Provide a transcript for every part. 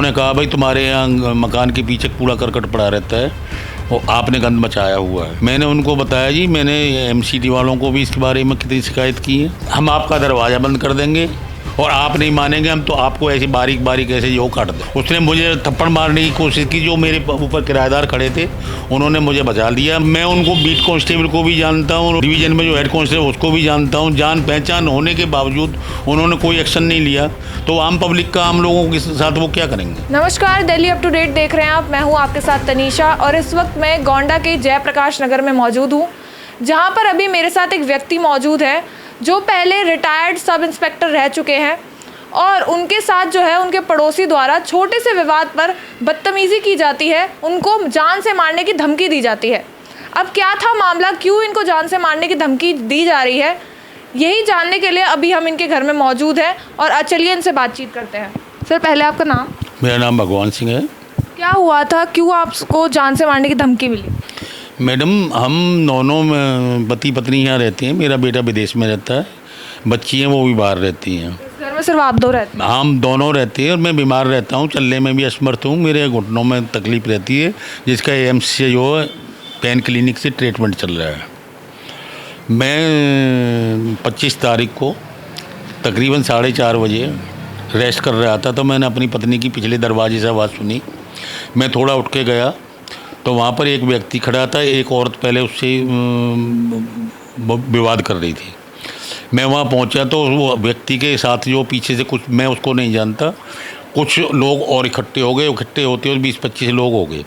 उन्होंने कहा भाई तुम्हारे यहाँ मकान के पीछे कूड़ा करकट पड़ा रहता है और आपने गंद मचाया हुआ है। मैंने उनको बताया जी मैंने एमसीडी वालों को भी इसके बारे में कितनी शिकायत की है, हम आपका दरवाज़ा बंद कर देंगे और आप नहीं मानेंगे हम तो आपको ऐसे बारीक बारीक ऐसे जो काट दें। उसने मुझे थप्पड़ मारने की कोशिश की, जो मेरे ऊपर किराएदार खड़े थे उन्होंने मुझे बचा लिया। मैं उनको बीट कांस्टेबल को भी जानता हूँ, डिवीज़न में जो हेड कांस्टेबल उसको भी जानता हूँ। जान पहचान होने के बावजूद उन्होंने कोई एक्शन नहीं लिया, तो आम पब्लिक का आम लोगों के साथ वो क्या करेंगे। नमस्कार, दिल्ली अप टू डेट देख रहे हैं आप। मैं हूँ आपके साथ तनीषा और इस वक्त मैं गोंडा के जयप्रकाश नगर में मौजूद हूँ, जहाँ पर अभी मेरे साथ एक व्यक्ति मौजूद है जो पहले रिटायर्ड सब इंस्पेक्टर रह चुके हैं और उनके साथ जो है उनके पड़ोसी द्वारा छोटे से विवाद पर बदतमीज़ी की जाती है, उनको जान से मारने की धमकी दी जाती है। अब क्या था मामला, क्यों इनको जान से मारने की धमकी दी जा रही है, यही जानने के लिए अभी हम इनके घर में मौजूद हैं और चलिए इनसे बातचीत करते हैं। सर, पहले आपका नाम? मेरा नाम भगवान सिंह है। क्या हुआ था, क्यों आपको जान से मारने की धमकी मिली? मैडम, हम दोनों में पति पत्नी यहाँ रहते हैं। मेरा बेटा विदेश में रहता है, बच्ची हैं वो भी बाहर रहती हैं। घर में सिर्फ आप दो रहते हैं? हम दोनों रहते हैं और मैं बीमार रहता हूँ, चलने में भी असमर्थ हूँ, मेरे घुटनों में तकलीफ़ रहती है, जिसका एम्स से जो है पेन क्लिनिक से ट्रीटमेंट चल रहा है। मैं 25 तारीख को तकरीबन 4:30 बजे रेस्ट कर रहा था, तो मैंने अपनी पत्नी की पिछले दरवाजे से आवाज़ सुनी। मैं थोड़ा उठ के गया तो वहाँ पर एक व्यक्ति खड़ा था, एक औरत पहले उससे विवाद कर रही थी। मैं वहाँ पहुँचा तो वो व्यक्ति के साथ जो पीछे से कुछ, मैं उसको नहीं जानता, कुछ लोग और इकट्ठे हो गए। इकट्ठे होते हुए 20-25 लोग हो गए।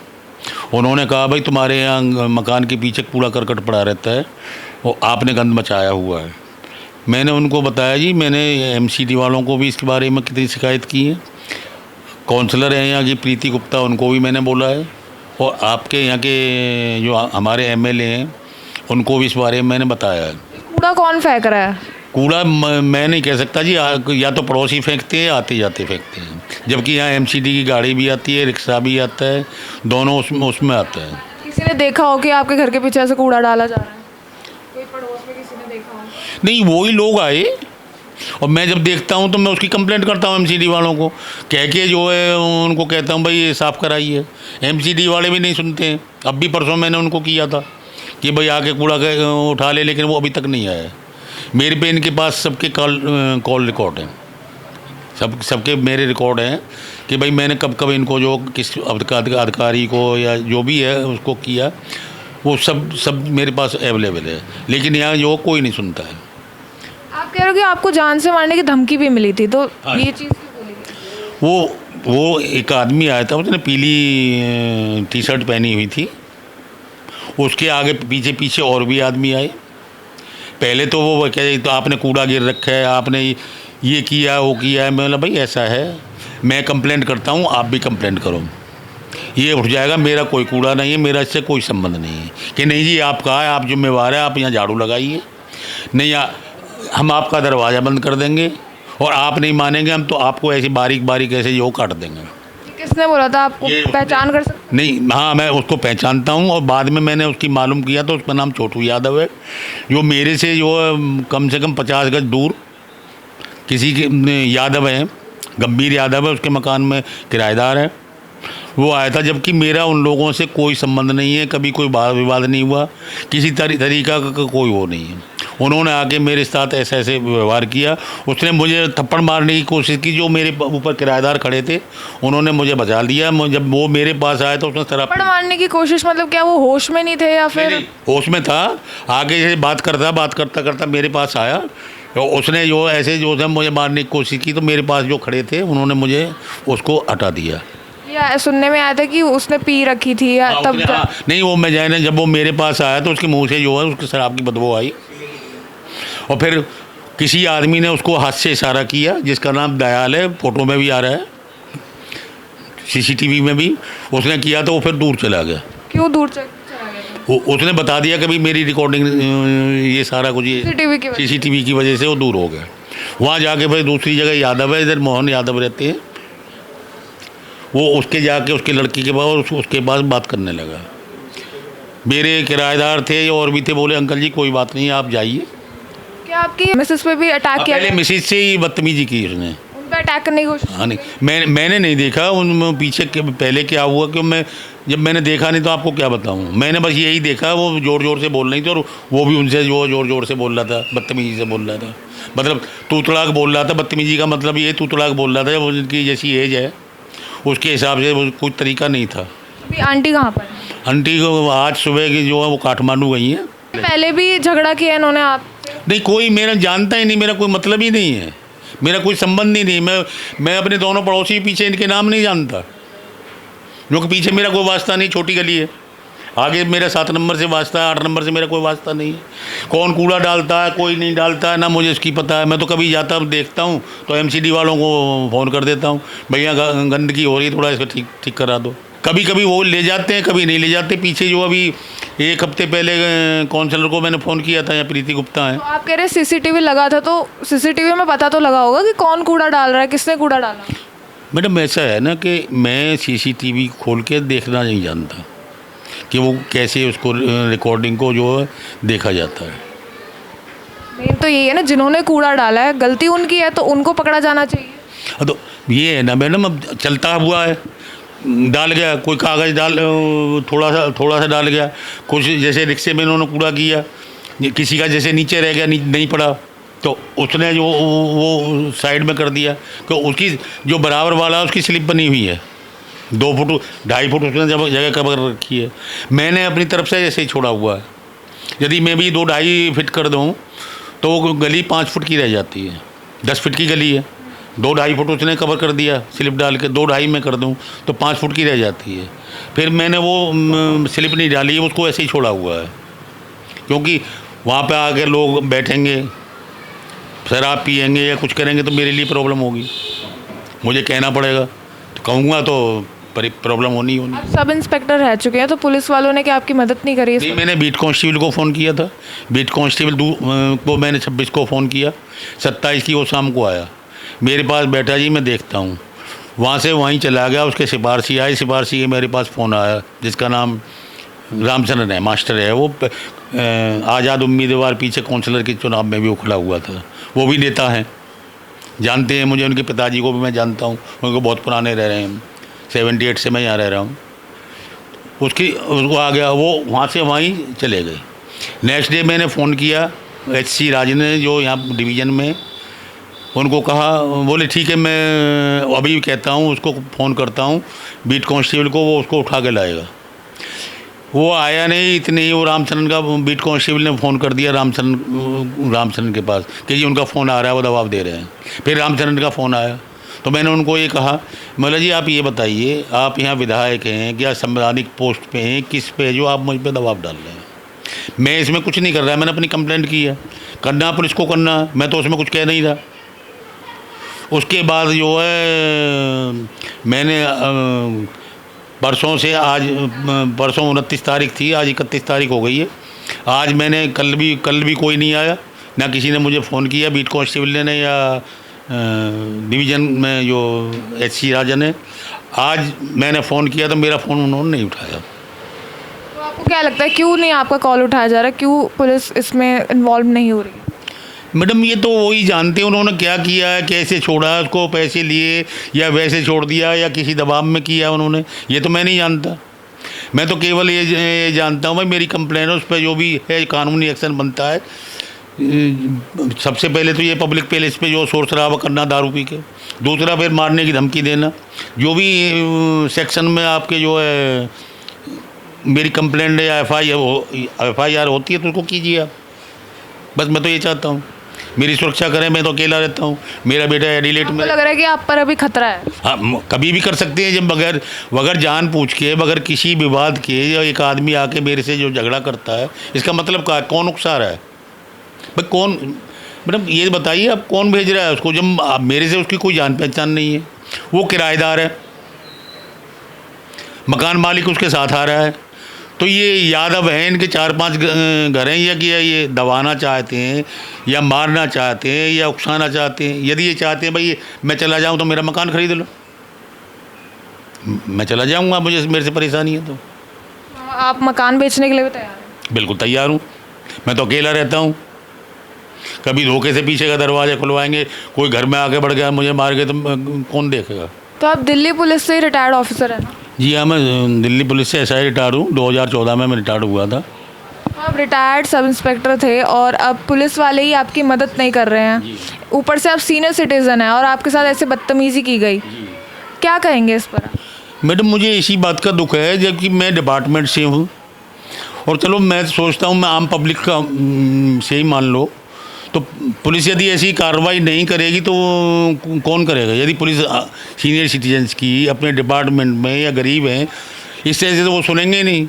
उन्होंने कहा भाई तुम्हारे यहाँ मकान के पीछे कूड़ा करकट पड़ा रहता है और आपने गंद मचाया हुआ है। मैंने उनको बताया जी मैंने एमसीडी वालों को भी इसके बारे में कितनी शिकायत की है, काउंसलर हैं यहाँ की प्रीति गुप्ता, उनको भी मैंने बोला है, और आपके यहाँ के जो हमारे एमएलए हैं उनको भी इस बारे में मैंने बताया है। कूड़ा कौन फेंक रहा है? कूड़ा मैं नहीं कह सकता जी, या तो पड़ोसी फेंकते हैं, आते जाते फेंकते हैं, जबकि यहाँ एमसीडी की गाड़ी भी आती है, रिक्शा भी आता है, दोनों उसमें आता है। किसी ने देखा हो कि आपके घर के पीछे से कूड़ा डाला जा रहा है? कोई पड़ोस में किसी ने देखा हो? नहीं, वही लोग आए और मैं जब देखता हूँ तो मैं उसकी कंप्लेंट करता हूँ एमसीडी वालों को, कह के जो है उनको कहता हूँ भाई ये साफ़ कराइए। एमसीडी वाले भी नहीं सुनते हैं। अब भी परसों मैंने उनको किया था कि भाई आके कूड़ा उठा ले, लेकिन वो अभी तक नहीं आया। मेरे पे इनके पास सबके कॉल रिकॉर्ड हैं, सबके मेरे रिकॉर्ड हैं कि भाई मैंने कब कब इनको जो किस अधिकारी को या जो भी है उसको किया, वो सब मेरे पास अवेलेबल है, लेकिन यहाँ जो कोई नहीं सुनता है। आप कह रहे हो कि आपको जान से मारने की धमकी भी मिली थी, तो ये चीज़ क्यों बोली? वो एक आदमी आया था, उसने पीली टी शर्ट पहनी हुई थी, उसके आगे पीछे और भी आदमी आए। पहले तो वो क्या, तो आपने कूड़ा गिर रखा है, आपने ये किया वो किया है। मैं बोला भाई ऐसा है, मैं कंप्लेंट करता हूँ, आप भी कंप्लेंट करो, ये उठ जाएगा, मेरा कोई कूड़ा नहीं है, मेरा इससे कोई संबंध नहीं है। कि नहीं जी आपका है, आप जिम्मेवार है, आप यहाँ झाड़ू लगाइए, नहीं हम आपका दरवाज़ा बंद कर देंगे और आप नहीं मानेंगे हम तो आपको ऐसे बारीक बारीक ऐसे जो काट देंगे। किसने बोला था? आपको पहचान कर सकते? नहीं, हाँ मैं उसको पहचानता हूँ और बाद में मैंने उसकी मालूम किया तो उसका नाम छोटू यादव है, जो मेरे से जो कम से कम 50 गज दूर किसी के यादव हैं, गंभीर यादव है, उसके मकान में किराएदार है। वो आया था, जबकि मेरा उन लोगों से कोई संबंध नहीं है, कभी कोई वाद विवाद नहीं हुआ, किसी तरीका का कोई वो नहीं है। उन्होंने आके मेरे साथ ऐसे ऐसे व्यवहार किया। उसने मुझे थप्पड़ मारने की कोशिश की, जो मेरे ऊपर किराएदार खड़े थे उन्होंने मुझे बचा लिया। जब वो मेरे पास आया तो उसने थप्पड़ मारने की कोशिश, मतलब क्या वो होश में नहीं थे या फिर? होश में था। आगे से बात करता मेरे पास आया, तो उसने जो ऐसे जो है मुझे मारने की कोशिश की, तो मेरे पास जो खड़े थे उन्होंने मुझे उसको हटा दिया। या सुनने में आया था कि उसने पी रखी थी या तब? नहीं, वो मैं जाने जब वो मेरे पास आया तो उसके मुंह से जो है उसकी शराब की बदबू आई, और फिर किसी आदमी ने उसको हाथ से इशारा किया, जिसका नाम दयाल है, फ़ोटो में भी आ रहा है, सीसीटीवी में भी उसने किया, तो वो फिर दूर चला गया। क्यों दूर चला गया? उसने बता दिया कि भाई मेरी रिकॉर्डिंग ये सारा कुछ सीसीटीवी की वजह से वो दूर हो गया। वहाँ जाके भाई दूसरी जगह यादव है, इधर मोहन यादव रहते हैं, वो उसके जाके उसके लड़की के पास उसके पास बात करने लगा। मेरे किराएदार थे और भी थे, बोले अंकल जी कोई बात नहीं आप जाइए। क्या आपकी मिसेस पे भी अटैक किया? पहले मिसेस से ही बदतमीजी की उसने। पे अटैक करने की कोशिश? हाँ नहीं, मैंने नहीं देखा उन पीछे के पहले क्या हुआ कि जब मैंने देखा नहीं तो आपको क्या बताऊँ। मैंने बस यही देखा वो ज़ोर ज़ोर से बोल रही थी और वो भी उनसे जो ज़ोर ज़ोर से बोल रहा था, बदतमीजी से बोल रहा था, मतलब तू तड़ाक बोल रहा था। बदतमीजी का मतलब ये तू तड़ाक बोल रहा था, वो उनकी जैसी एज है उसके हिसाब से वो कोई तरीका नहीं था। अभी आंटी कहाँ पर है? आंटी को आज सुबह की जो है वो काठमांडू गई हैं। पहले भी झगड़ा किया इन्होंने आप? नहीं, कोई मेरा जानता ही नहीं, मेरा कोई मतलब ही नहीं है, मेरा कोई संबंध ही नहीं। मैं अपने दोनों पड़ोसी के पीछे इनके नाम नहीं जानता, क्योंकि पीछे मेरा कोई वास्ता नहीं, छोटी गली है। आगे मेरा 7 नंबर से वास्ता है, 8 नंबर से मेरा कोई वास्ता नहीं है। कौन कूड़ा डालता है कोई नहीं डालता है ना मुझे इसकी पता है। मैं तो कभी जाता देखता हूँ तो एमसीडी वालों को फ़ोन कर देता हूँ, भैया गंदगी हो रही है, थोड़ा इसको ठीक करा दो। कभी कभी वो ले जाते हैं, कभी नहीं ले जाते। पीछे जो अभी 1 हफ्ते पहले काउंसलर को मैंने फ़ोन किया था, या प्रीति गुप्ता है। तो आप कह रहे सीसीटीवी लगा था, तो सीसीटीवी में पता तो लगा होगा कि कौन कूड़ा डाल रहा है, किसने कूड़ा डाला? मैडम ऐसा है ना कि मैं सीसीटीवी खोल के देखना नहीं जानता कि वो कैसे उसको रिकॉर्डिंग को जो है देखा जाता है। मेन तो यही है ना, जिन्होंने कूड़ा डाला है गलती उनकी है तो उनको पकड़ा जाना चाहिए। तो ये है ना मैडम, अब चलता हुआ है, डाल गया कोई कागज़ डाल, थोड़ा सा डाल गया। कुछ जैसे रिक्शे में इन्होंने कूड़ा किया, किसी का जैसे नीचे रह गया, नहीं पड़ा तो उसने जो वो साइड में कर दिया। तो उसकी जो बराबर वाला है उसकी स्लिप बनी हुई है, 2 फुट 2.5 फुट उसने जगह कवर रखी है। मैंने अपनी तरफ से ऐसे ही छोड़ा हुआ है। यदि मैं भी 2-2.5 फीट कर दूँ तो वो गली 5 फुट की रह जाती है। 10 फीट की गली है, 2-2.5 फुट उसने कवर कर दिया स्लिप डाल के, 2-2.5 में कर दूँ तो 5 फुट की रह जाती है। फिर मैंने वो स्लिप नहीं डाली है, उसको ऐसे ही छोड़ा हुआ है, क्योंकि वहाँ पे आके लोग बैठेंगे, शराब पिएंगे या कुछ करेंगे तो मेरे लिए प्रॉब्लम होगी, मुझे कहना पड़ेगा। तो कहूँगा तो प्रॉब्लम होनी। आप सब इंस्पेक्टर रह चुके हैं, तो पुलिस वालों ने क्या आपकी मदद नहीं करी? नहीं, मैंने बीट कांस्टेबल को फ़ोन किया था। बीट कांस्टेबल को मैंने 26 को फ़ोन किया, 27 की वो शाम को आया मेरे पास, बैठा जी मैं देखता हूँ। वहाँ से वहीं चला गया, उसके सिफारशी आई, सिफारशी के मेरे पास फ़ोन आया, जिसका नाम रामचंद्रन है, मास्टर है वो, आज़ाद उम्मीदवार पीछे काउंसलर के चुनाव में भी उखड़ा हुआ था। वो भी नेता हैं, जानते हैं मुझे, उनके पिताजी को भी मैं जानता हूँ, उनको बहुत पुराने रह रहे हैं, 78 से मैं यहाँ रह रहा हूँ। उसको आ गया, वो वहाँ से वहीं चले गए। नेक्स्ट डे मैंने फ़ोन किया HC राज ने, जो यहाँ डिवीज़न में, उनको कहा, बोले ठीक है मैं अभी कहता हूँ, उसको फ़ोन करता हूँ बीट कांस्टेबल को, वो उसको उठा के लाएगा। वो आया नहीं, इतने ही वो रामचंद्रन का बीट कांस्टेबल ने फ़ोन कर दिया रामचंद्रन के पास कि जी उनका फ़ोन आ रहा है, वो दबाव दे रहे हैं। फिर रामचंद्रन का फ़ोन आया तो मैंने उनको ये कहा, मतलब जी आप ये बताइए, आप यहाँ विधायक हैं क्या, संवैधानिक पोस्ट पे हैं, किस पे जो आप मुझ पे दबाव डाल रहे हैं? मैं इसमें कुछ नहीं कर रहा, मैंने अपनी कंप्लेंट की है, करना पुलिस को करना, मैं तो उसमें कुछ कह नहीं रहा। उसके बाद जो है मैंने परसों से आज, परसों 29 तारीख थी, आज 31 तारीख हो गई है। आज मैंने कल भी कोई नहीं आया, ना किसी ने मुझे फ़ोन किया, बीट कांस्टेबल ने या डिवीज़न में जो HC राजा ने। आज मैंने फ़ोन किया तो मेरा फ़ोन उन्होंने नहीं उठाया। तो आपको क्या लगता है क्यों नहीं आपका कॉल उठाया जा रहा, क्यों पुलिस इसमें इन्वॉल्व नहीं हो रही? मैडम ये तो वही जानते हैं उन्होंने क्या किया है, कैसे छोड़ा, उसको पैसे लिए या वैसे छोड़ दिया या किसी दबाव में किया उन्होंने, ये तो मैं नहीं जानता। मैं तो केवल ये जानता हूँ भाई मेरी कंप्लेन है, उस पर जो भी है कानूनी एक्शन बनता है। सबसे पहले तो ये पब्लिक प्लेस पे जो शोर शराबा करना दारू पी के, दूसरा फिर मारने की धमकी देना, जो भी सेक्शन में आपके जो है मेरी कंप्लेंट या FIR होती है तो उसको कीजिए आप। बस मैं तो ये चाहता हूँ मेरी सुरक्षा करें, मैं तो अकेला रहता हूँ, मेरा बेटा एडिलेट में। लग रहा है कि आप पर अभी खतरा है? हाँ, कभी भी कर सकते हैं, जब बगैर जान पूछ के, बगैर किसी विवाद के, या एक आदमी आके मेरे से जो झगड़ा करता है, इसका मतलब क्या, कौन उकसा रहा है भाई? कौन, मैडम ये बताइए आप, कौन भेज रहा है उसको, जब मेरे से उसकी कोई जान पहचान नहीं है, वो किराएदार है, मकान मालिक उसके साथ आ रहा है, तो ये यादव हैं, इनके 4-5 घर हैं, या कि ये दबाना चाहते हैं या मारना चाहते हैं या उकसाना चाहते हैं? यदि ये चाहते हैं भाई मैं चला जाऊं तो मेरा मकान खरीद लो, मैं चला जाऊंगा, मेरे से परेशानी है तो। आप मकान बेचने के लिए भी तैयार हैं? बिल्कुल तैयार हूँ, मैं तो अकेला रहता हूँ। कभी धोखे से पीछे का दरवाज़ा खुलवाएंगे, कोई घर में आके बढ़ गया मुझे मार के, तो कौन देखेगा। तो आप दिल्ली पुलिस से रिटायर्ड ऑफिसर हैं ना? जी हाँ, मैं दिल्ली पुलिस से SI रिटायर्ड हूँ, 2014 में मैं रिटायर्ड हुआ था। आप रिटायर्ड सब इंस्पेक्टर थे और अब पुलिस वाले ही आपकी मदद नहीं कर रहे हैं, ऊपर से आप सीनियर सिटीज़न हैं और आपके साथ ऐसे बदतमीज़ी की गई, क्या कहेंगे इस पर? मैडम मुझे इसी बात का दुख है, जबकि मैं डिपार्टमेंट से हूँ, और चलो मैं सोचता हूँ मैं आम पब्लिक का से ही मान लो, तो पुलिस यदि ऐसी कार्रवाई नहीं करेगी तो कौन करेगा। यदि पुलिस सीनियर सिटीजन्स की अपने डिपार्टमेंट में या गरीब हैं इस तरह से, तो वो सुनेंगे नहीं।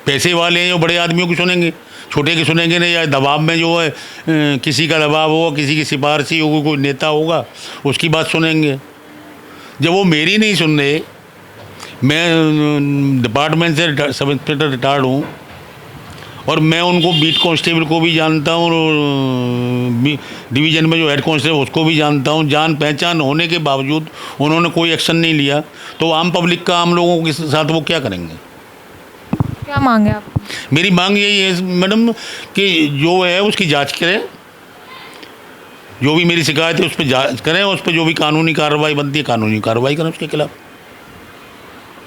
पैसे वाले हैं जो बड़े आदमियों की सुनेंगे, छोटे की सुनेंगे नहीं। या दबाव में जो है किसी का दबाव होगा, किसी की सिफारिशी होगी, कोई नेता होगा उसकी बात सुनेंगे। जब वो मेरी नहीं सुन रहे, मैं डिपार्टमेंट से सब इंस्पेक्टर रिटायर्ड हूँ और मैं उनको बीट कांस्टेबल को भी जानता हूँ और डिवीज़न में जो हेड कांस्टेबल उसको भी जानता हूँ। जान पहचान होने के बावजूद उन्होंने कोई एक्शन नहीं लिया, तो आम पब्लिक का, आम लोगों के साथ वो क्या करेंगे। क्या मांगे आप? मेरी मांग यही है मैडम कि जो है उसकी जांच करें, जो भी मेरी शिकायत है उस पर जांच करें, उस पर जो भी कानूनी कार्रवाई बनती है कानूनी कार्रवाई करें उसके खिलाफ।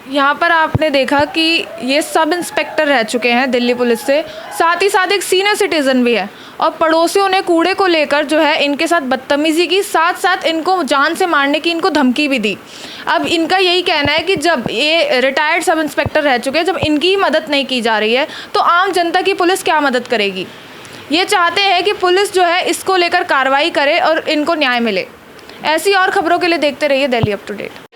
यहाँ पर आपने देखा कि ये सब इंस्पेक्टर रह चुके हैं दिल्ली पुलिस से, साथ ही साथ एक सीनियर सिटीज़न भी है और पड़ोसियों ने कूड़े को लेकर जो है इनके साथ बदतमीज़ी की, साथ साथ इनको जान से मारने की इनको धमकी भी दी। अब इनका यही कहना है कि जब ये रिटायर्ड सब इंस्पेक्टर रह चुके हैं, जब इनकी मदद नहीं की जा रही है तो आम जनता की पुलिस क्या मदद करेगी। ये चाहते हैं कि पुलिस जो है इसको लेकर कार्रवाई करे और इनको न्याय मिले। ऐसी और खबरों के लिए देखते रहिए दिल्ली अप टू डेट।